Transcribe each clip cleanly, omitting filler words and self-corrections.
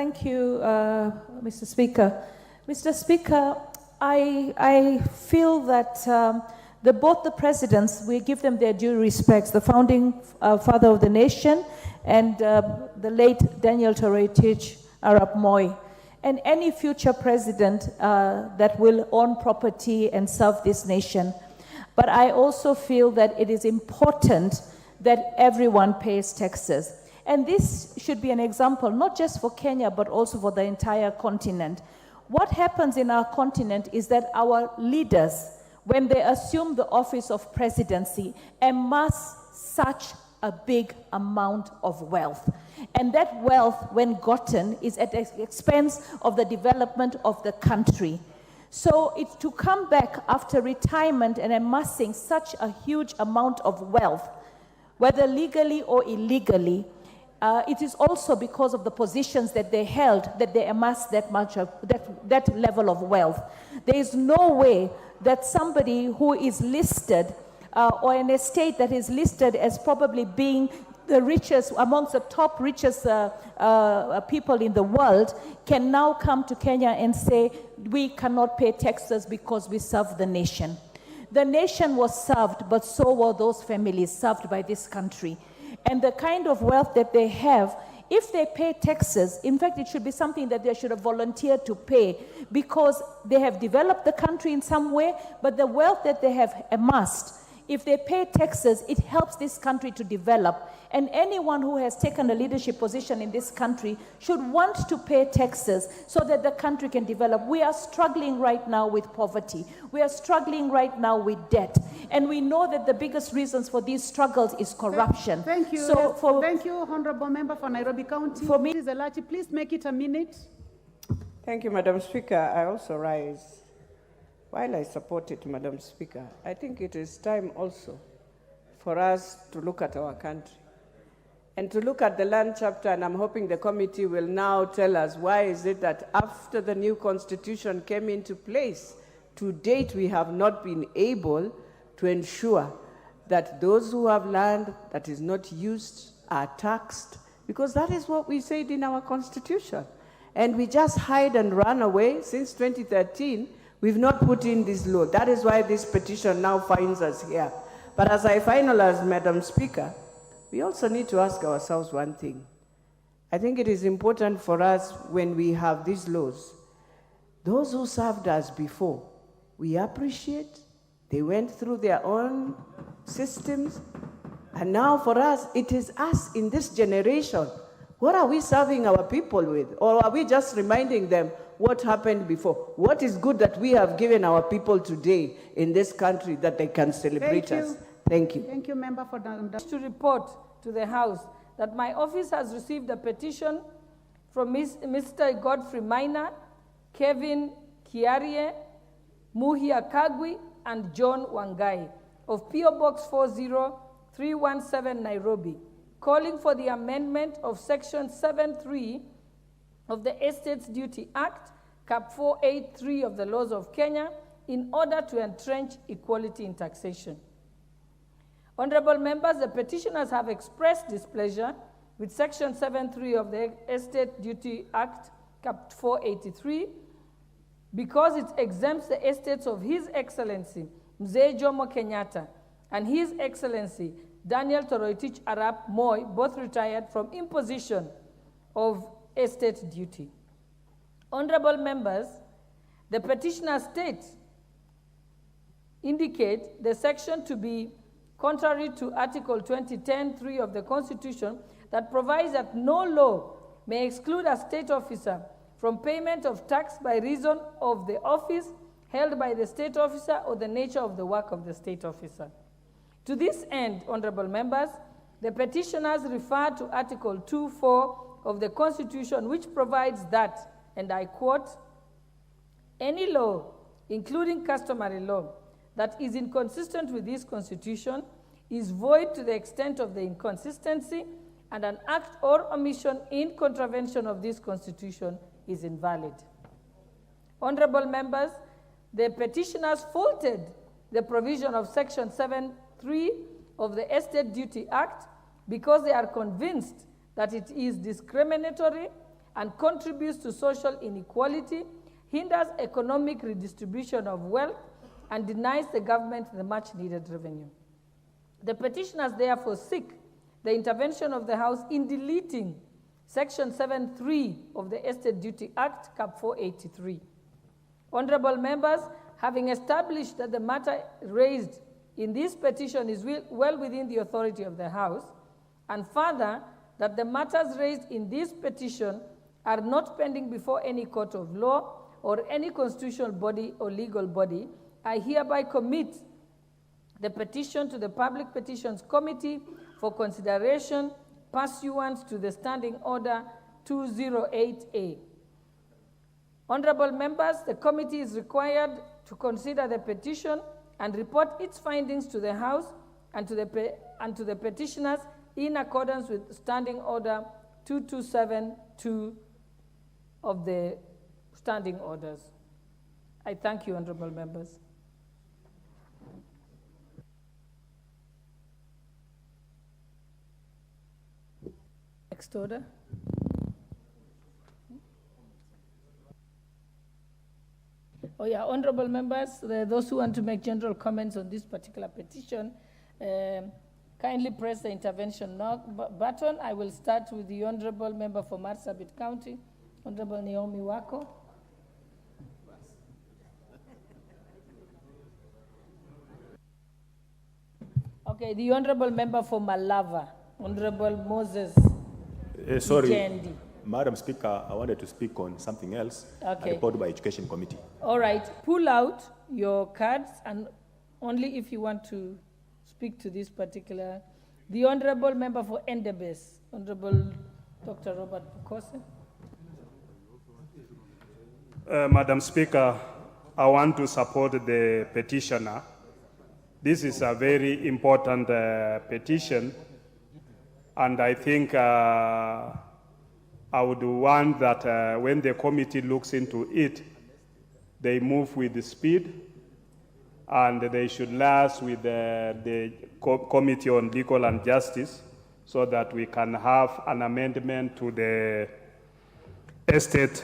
Thank you, Mr. Speaker. Mr. Speaker, I feel that both the presidents, we give them their due respects, the founding father of the nation and the late Daniel Toroitich Arap Moi, and any future president that will own property and serve this nation. But I also feel that it is important that everyone pays taxes. And this should be an example, not just for Kenya, but also for the entire continent. What happens in our continent is that our leaders, when they assume the office of presidency, amass such a big amount of wealth. And that wealth, when gotten, is at the expense of the development of the country. So it's to come back after retirement and amassing such a huge amount of wealth, whether legally or illegally, it is also because of the positions that they held that they amassed that much of that level of wealth. There is no way that somebody who is listed or an estate that is listed as probably being the richest, amongst the top richest people in the world, can now come to Kenya and say, we cannot pay taxes because we serve the nation. The nation was served, but so were those families served by this country. And the kind of wealth that they have, if they pay taxes, in fact, it should be something that they should have volunteered to pay because they have developed the country in some way, but the wealth that they have amassed, if they pay taxes, it helps this country to develop. And anyone who has taken a leadership position in this country should want to pay taxes so that the country can develop. We are struggling right now with poverty. We are struggling right now with debt. And we know that the biggest reasons for these struggles is corruption. Thank you. So thank you, Honorable Member for Nairobi County. For me, Elachi, please make it a minute. Thank you, Madam Speaker. I also rise. While I support it, Madam Speaker, I think it is time also for us to look at our country and to look at the land chapter, and I'm hoping the committee will now tell us why is it that after the new constitution came into place, to date we have not been able to ensure that those who have land that is not used are taxed, because that is what we said in our constitution. And we just hide and run away. Since 2013, we've not put in this law. That is why this petition now finds us here. But as I finalize, Madam Speaker, we also need to ask ourselves one thing. I think it is important for us when we have these laws, those who served us before, we appreciate, they went through their own systems, and now for us, it is us in this generation. What are we serving our people with? Or are we just reminding them what happened before? What is good that we have given our people today in this country that they can celebrate us? Thank you. Thank you, Member for the... To report to the House that my office has received a petition from Mr. Godfrey Maina, Kevin Kiarie, Muhia Kagwi, and John Wangai of P.O. Box 40317 Nairobi, calling for the amendment of Section 7.3 of the Estates Duty Act, Cap 483 of the laws of Kenya, in order to entrench equality in taxation. Honorable members, the petitioners have expressed displeasure with Section 7.3 of the Estate Duty Act, Cap 483, because it exempts the estates of His Excellency Mzee Jomo Kenyatta and His Excellency Daniel Toroitich Arap Moi, both retired, from imposition of estate duty. Honorable members, the petitioner states indicate the section to be contrary to Article 2010(3) of the Constitution that provides that no law may exclude a state officer from payment of tax by reason of the office held by the state officer or the nature of the work of the state officer. To this end, honorable members, the petitioners refer to Article 2(4) of the Constitution, which provides that, and I quote, "Any law, including customary law, that is inconsistent with this Constitution is void to the extent of the inconsistency, and an act or omission in contravention of this Constitution is invalid." Honorable members, the petitioners faulted the provision of Section 7.3 of the Estate Duty Act because they are convinced that it is discriminatory and contributes to social inequality, hinders economic redistribution of wealth, and denies the government the much-needed revenue. The petitioners therefore seek the intervention of the House in deleting Section 7(3) of the Estate Duty Act, Cap 483. Honorable members, having established that the matter raised in this petition is well within the authority of the House, and further, that the matters raised in this petition are not pending before any court of law or any constitutional body or legal body, I hereby commit the petition to the Public Petitions Committee for consideration pursuant to the Standing Order 208A. Honorable members, the committee is required to consider the petition and report its findings to the House and to the petitioners in accordance with Standing Order 2272 of the Standing Orders. I thank you, honorable members. Next order. Oh yeah, honorable members, those who want to make general comments on this particular petition, kindly press the intervention button. I will start with the honorable member for Marsabit County, Honorable Naomi Wako. Okay, the honorable member for Malava, Honorable Moses. Sorry, Jendi. Madam Speaker, I wanted to speak on something else. Okay. A report by Education Committee. All right, pull out your cards, and only if you want to speak to this particular. The honorable member for Endebess, Honorable Dr. Robert Bukose. Madam Speaker, I want to support the petitioner. This is a very important petition, and I think I would want that when the committee looks into it, they move with the speed, and they should liaise with the Committee on Legal and Justice so that we can have an amendment to the Estate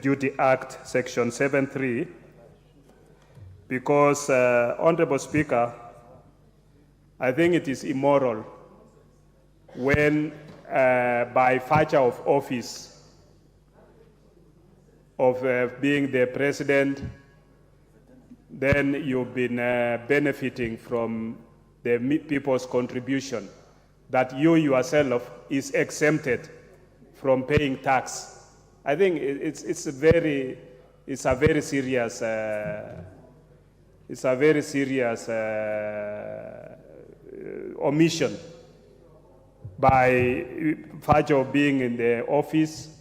Duty Act, Section 7(3), because, Honorable Speaker, I think it is immoral when, by virtue of office, of being the president, then you've been benefiting from the people's contribution, that you yourself is exempted from paying tax. I think it's a very serious omission by virtue of being in the office,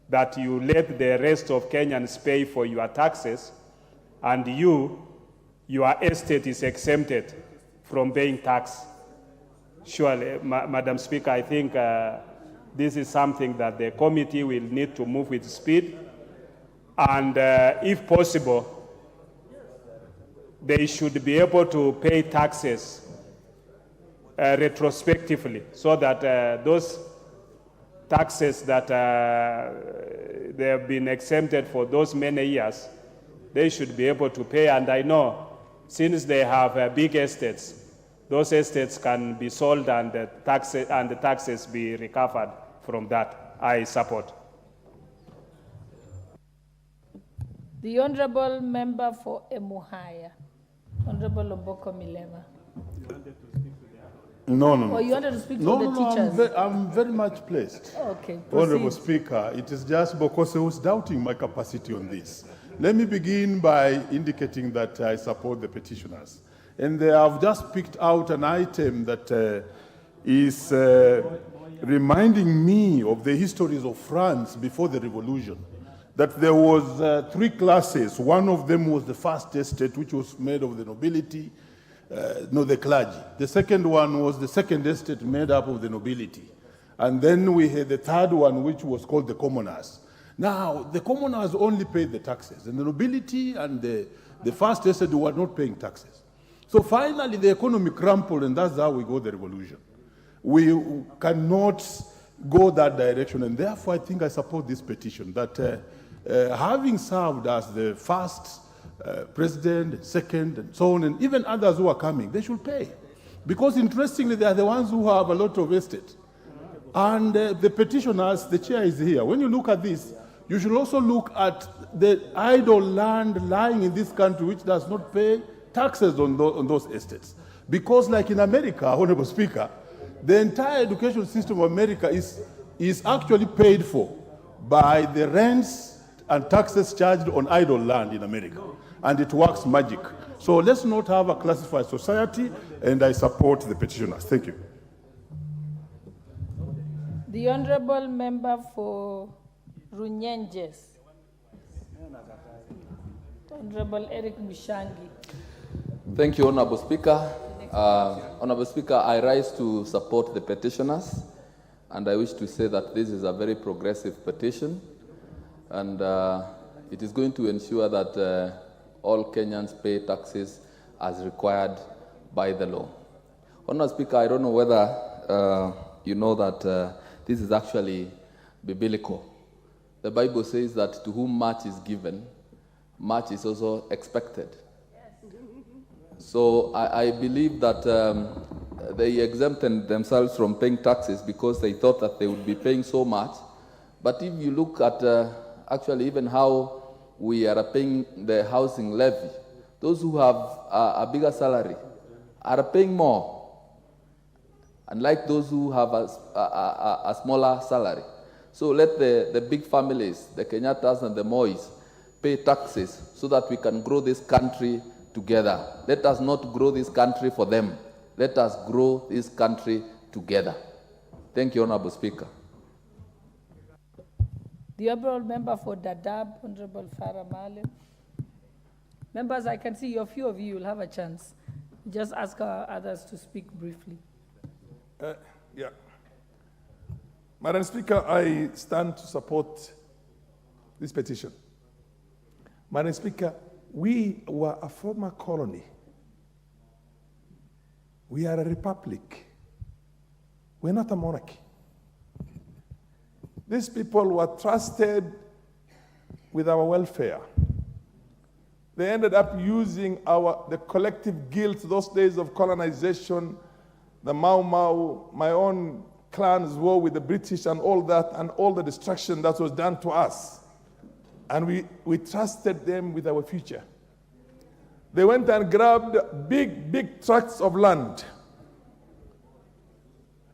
that you let the rest of Kenyans pay for your taxes, and your estate is exempted from paying tax. Surely, Madam Speaker, I think this is something that the committee will need to move with speed, and if possible, they should be able to pay taxes retrospectively, so that those taxes that they have been exempted for those many years, they should be able to pay. And I know, since they have big estates, those estates can be sold and the taxes be recovered from that. I support. The honorable member for Emuhaya, Honorable Lomboko Milema. No. Or you wanted to speak to the teachers? I'm very much pleased. Okay, proceed. Honorable Speaker, it is just Bokose who's doubting my capacity on this. Let me begin by indicating that I support the petitioners. And they have just picked out an item that is reminding me of the histories of France before the revolution. That there was 3 classes. One of them was the first estate, which was made of the nobility, the clergy. The second one was the second estate, made up of the nobility. And then we had the third one, which was called the commoners. Now, the commoners only paid the taxes, and the nobility and the first estate were not paying taxes. So finally, the economy crumbled, and that's how we got the revolution. We cannot go that direction. And therefore, I think I support this petition that having served as the first president, second, and so on, and even others who are coming, they should pay. Because interestingly, they are the ones who have a lot of estate. And the petitioners, the chair is here. When you look at this, you should also look at the idle land lying in this country which does not pay taxes on those estates. Because like in America, Honorable Speaker, the entire education system of America is actually paid for by the rents and taxes charged on idle land in America. And it works magic. So let's not have a classified society, and I support the petitioners. Thank you. The Honorable Member for Runyenjes. Honorable Eric Mushangi. Thank you, Honorable Speaker. Honorable Speaker, I rise to support the petitioners, and I wish to say that this is a very progressive petition, and it is going to ensure that all Kenyans pay taxes as required by the law. Honorable Speaker, I don't know whether you know that this is actually biblical. The Bible says that to whom much is given, much is also expected. So I believe that they exempted themselves from paying taxes because they thought that they would be paying so much. But if you look at actually even how we are paying the housing levy, those who have a bigger salary are paying more, unlike those who have a smaller salary. So let the big families, the Kenyattas and the Mois, pay taxes so that we can grow this country together. Let us not grow this country for them. Let us grow this country together. Thank you, Honorable Speaker. The Honorable Member for Dadaab, Honorable Farah Maalim. Members, I can see a few of you will have a chance. Just ask others to speak briefly. Yeah. Madam Speaker, I stand to support this petition. Madam Speaker, we were a former colony. We are a republic. We're not a monarchy. These people were trusted with our welfare. They ended up using the collective guilt, those days of colonization, the Mau Mau, my own clan's war with the British and all that, and all the destruction that was done to us. And we trusted them with our future. They went and grabbed big tracts of land.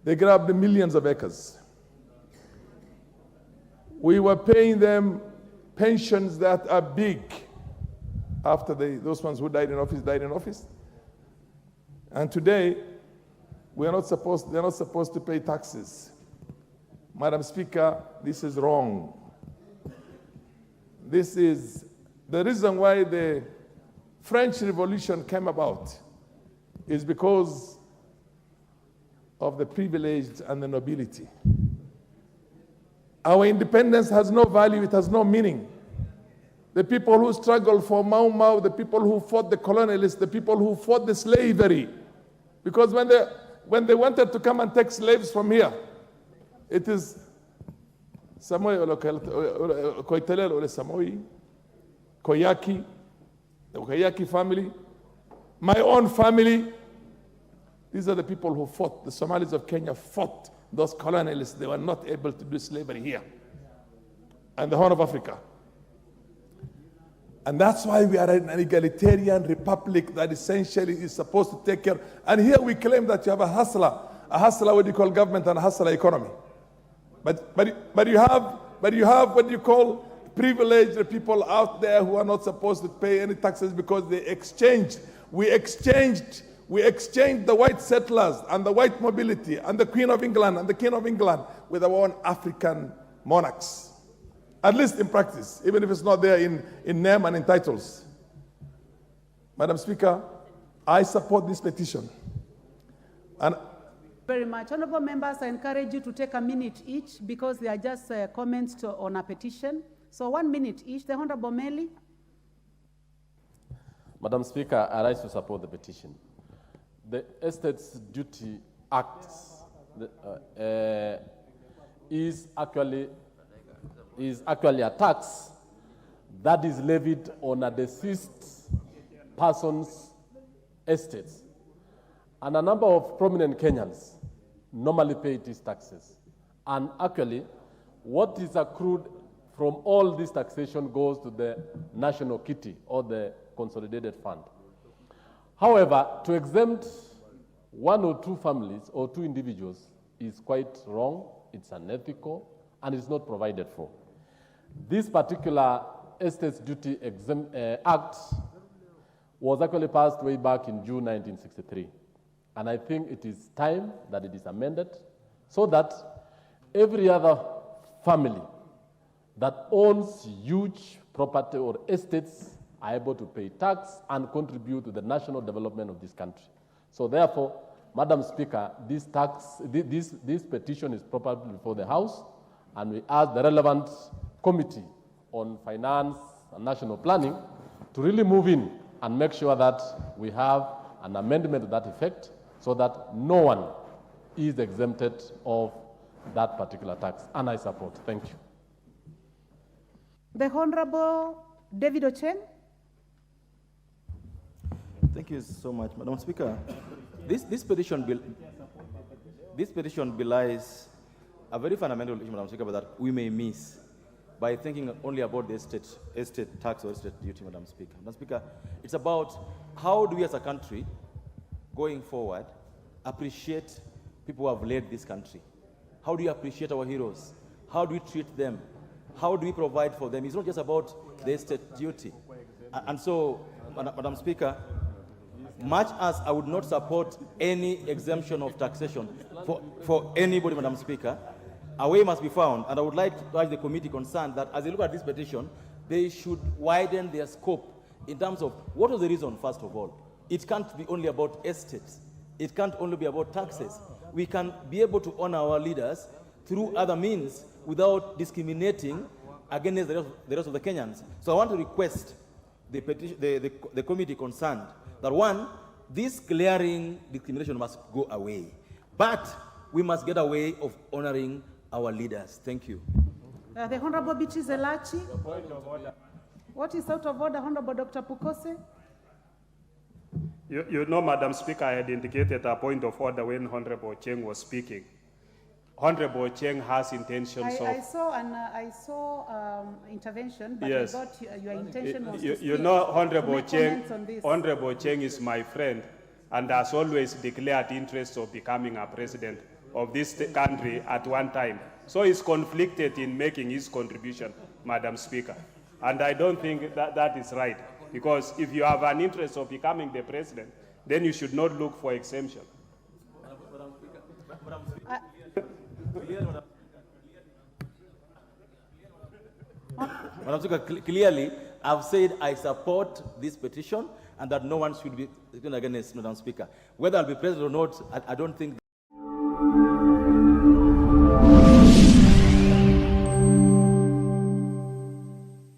They grabbed millions of acres. We were paying them pensions that are big after those ones who died in office. And today, they're not supposed to pay taxes. Madam Speaker, this is wrong. This is the reason why the French Revolution came about, is because of the privileged and the nobility. Our independence has no value, it has no meaning. The people who struggled for Mau Mau, the people who fought the colonialists, the people who fought the slavery, because when they wanted to come and take slaves from here, it is Samoy Koitelel or Samoy, Koyaki, the Koyaki family, my own family. These are the people who fought. The Somalis of Kenya fought those colonialists. They were not able to do slavery here and the Horn of Africa. And that's why we are an egalitarian republic that essentially is supposed to take care. And here we claim that you have a hustler what you call government and a hustler economy. But you have what you call privileged people out there who are not supposed to pay any taxes because we exchanged the white settlers and the white mobility and the Queen of England and the King of England with our own African monarchs. At least in practice, even if it's not there in name and in titles. Madam Speaker, I support this petition. And very much. Honorable members, I encourage you to take a minute each because they are just comments on a petition. So 1 minute each. The Honorable Meli. Madam Speaker, I rise to support the petition. The Estates Duty Act is actually a tax that is levied on a deceased person's estates. And a number of prominent Kenyans normally pay these taxes. And actually, what is accrued from all this taxation goes to the national kitty or the consolidated fund. However, to exempt one or two families or two individuals is quite wrong, it's unethical, and it's not provided for. This particular Estates Duty Act was actually passed way back in June 1963. And I think it is time that it is amended so that every other family that owns huge property or estates are able to pay tax and contribute to the national development of this country. So therefore, Madam Speaker, this petition is properly before the House, and we ask the relevant committee on finance and national planning to really move in and make sure that we have an amendment to that effect so that no one is exempted of that particular tax. And I support. Thank you. The Honorable David Ochen. Thank you so much, Madam Speaker. This petition belies a very fundamental issue, Madam Speaker, that we may miss by thinking only about the estate tax or estate duty, Madam Speaker. Madam Speaker, it's about how do we as a country, going forward, appreciate people who have led this country. How do you appreciate our heroes? How do we treat them? How do we provide for them? It's not just about the estate duty. And so, Madam Speaker, much as I would not support any exemption of taxation for anybody, Madam Speaker, a way must be found, and I would like to urge the committee concerned that as they look at this petition, they should widen their scope in terms of what was the reason, first of all. It can't be only about estates. It can't only be about taxes. We can be able to honor our leaders through other means without discriminating against the rest of the Kenyans. So I want to request the committee concerned that, one, this glaring discrimination must go away. But we must get a way of honoring our leaders. Thank you. The Honorable Bichi Zelachi. What is out of order, Honorable Dr. Pukose? You know, Madam Speaker, I had indicated a point of order when Honorable Cheng was speaking. Honorable Cheng has intentions of... I saw intervention, but yes. I thought your intention was to You speak, know, Honorable to make Cheng, Honorable Cheng is my friend and has always declared interest of becoming a president of this country at one time. So he's conflicted in making his contribution, Madam Speaker. And I don't think that is right. Because if you have an interest of becoming the president, then you should not look for exemption. Madam Speaker, clearly, I've said I support this petition and that no one should be against, Madam Speaker. Whether I'll be president or not, I don't think